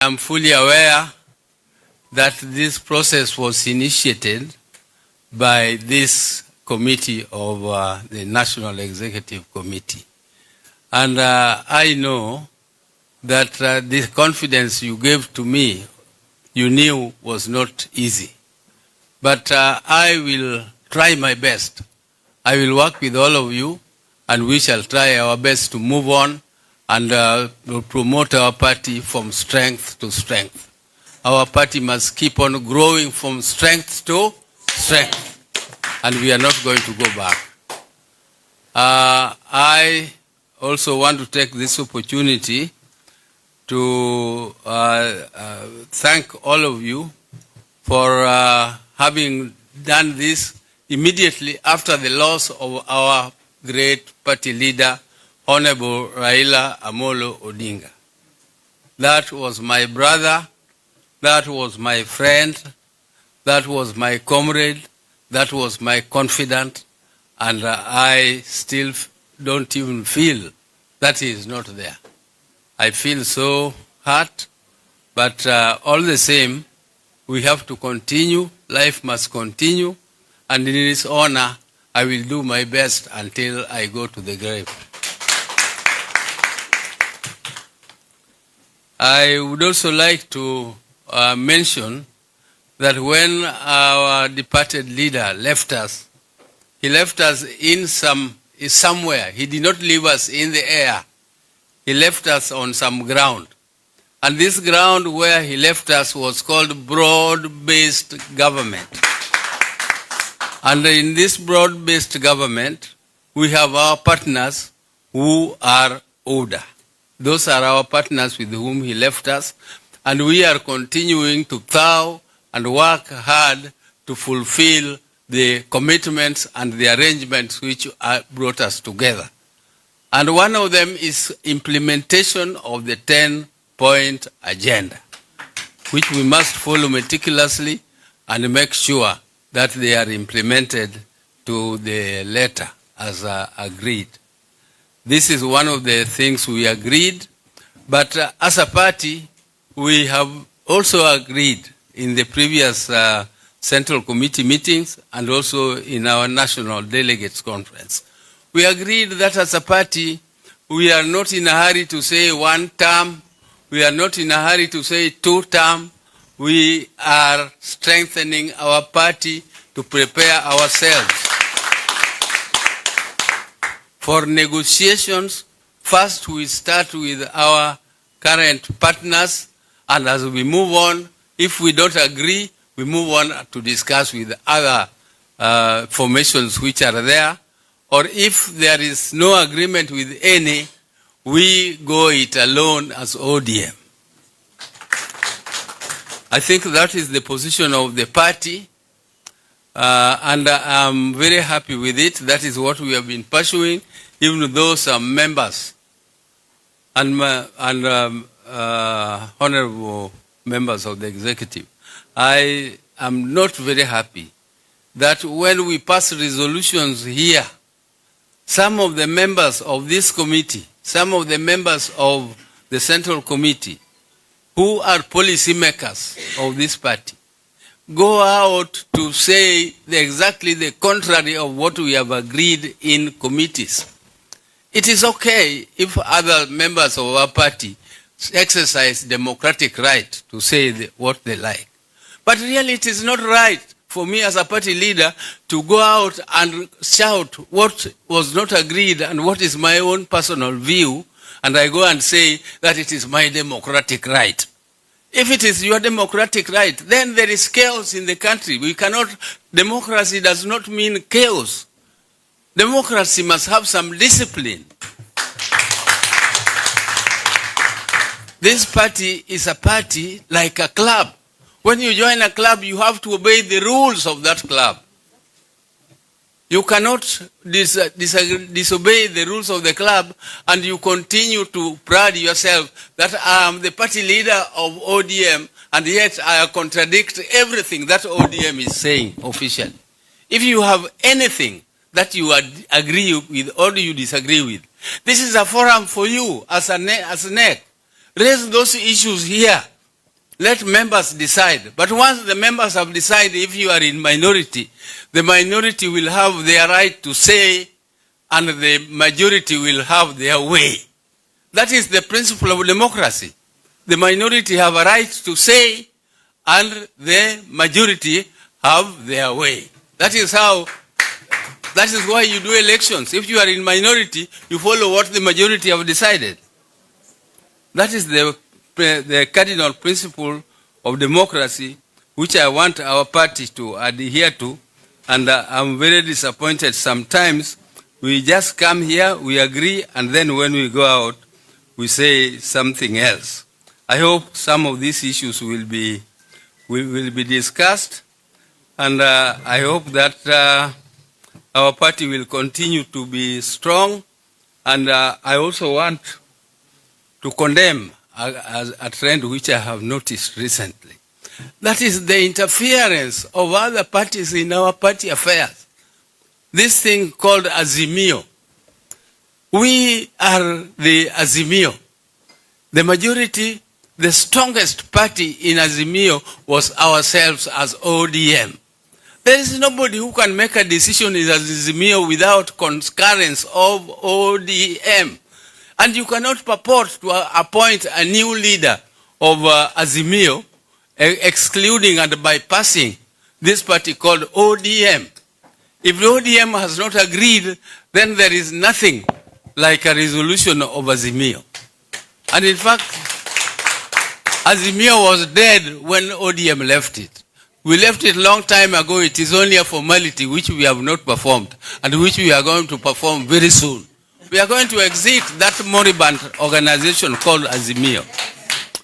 I'm fully aware that this process was initiated by this committee of the National Executive Committee. And I know that the confidence you gave to me, you knew was not easy. But I will try my best. I will work with all of you, and we shall try our best to move on and promote our party from strength to strength. Our party must keep on growing from strength to strength, and we are not going to go back. I also want to take this opportunity to thank all of you for having done this immediately after the loss of our great party leader, Honorable Raila Amolo Odinga. That was my brother, that was my friend, that was my comrade, that was my confidant, and I still don't even feel that he is not there. I feel so hurt, but all the same, we have to continue, life must continue, and in his honor, I will do my best until I go to the grave. I would also like to mention that when our departed leader left us, he left us in somewhere. He did not leave us in the air. He left us on some ground. And this ground where he left us was called broad-based government. And in this broad-based government, we have our partners who are older. Those are our partners with whom he left us, and we are continuing to plow and work hard to fulfill the commitments and the arrangements which brought us together. And one of them is implementation of the 10-point agenda, which we must follow meticulously and make sure that they are implemented to the letter as agreed. This is one of the things we agreed, but as a party, we have also agreed in the previous Central Committee meetings and also in our National Delegates Conference. We agreed that as a party, we are not in a hurry to say 1 term, we are not in a hurry to say 2 term, we are strengthening our party to prepare ourselves for negotiations. First, we start with our current partners, and as we move on, if we don't agree, we move on to discuss with other formations which are there, or if there is no agreement with any, we go it alone as ODM. I think that is the position of the party, and I'm very happy with it. That is what we have been pursuing, even though some members and honorable members of the executive, I am not very happy that when we pass resolutions here, some of the members of this committee, some of the members of the Central Committee, who are policymakers of this party, go out to say exactly the contrary of what we have agreed in committees. It is okay if other members of our party exercise democratic right to say what they like. But really it is not right for me as a party leader to go out and shout what was not agreed and what is my own personal view, and I go and say that it is my democratic right. If it is your democratic right, then there is chaos in the country. We cannot, democracy does not mean chaos. Democracy must have some discipline. This party is a party like a club. When you join a club, you have to obey the rules of that club. You cannot disobey the rules of the club and you continue to pride yourself that I am the party leader of ODM and yet I contradict everything that ODM is saying officially. If you have anything that you agree with or you disagree with, this is a forum for you as a NEC. Raise those issues here let members decide. But once the members have decided, if you are in minority, the minority will have their right to say, and the majority will have their way. That is the principle of democracy. The minority have a right to say, and the majority have their way. That is why you do elections. If you are in minority, you follow what the majority have decided. That is the cardinal principle of democracy, which I want our party to adhere to, and I'm very disappointed sometimes. We just come here, we agree, and then when we go out, we say something else. I hope some of these issues will be discussed, and I hope that our party will continue to be strong. And I also want to condemn a trend which I have noticed recently. That is the interference of other parties in our party affairs. This thing called Azimio. We are the Azimio. The majority, the strongest party in Azimio was ourselves as ODM. There is nobody who can make a decision in Azimio without concurrence of ODM. And you cannot purport to appoint a new leader of Azimio, excluding and bypassing this party called ODM. If the ODM has not agreed, then there is nothing like a resolution of Azimio. And in fact, Azimio was dead when ODM left it. We left it a long time ago. It is only a formality which we have not performed and which we are going to perform very soon. We are going to exit that moribund organization called Azimio.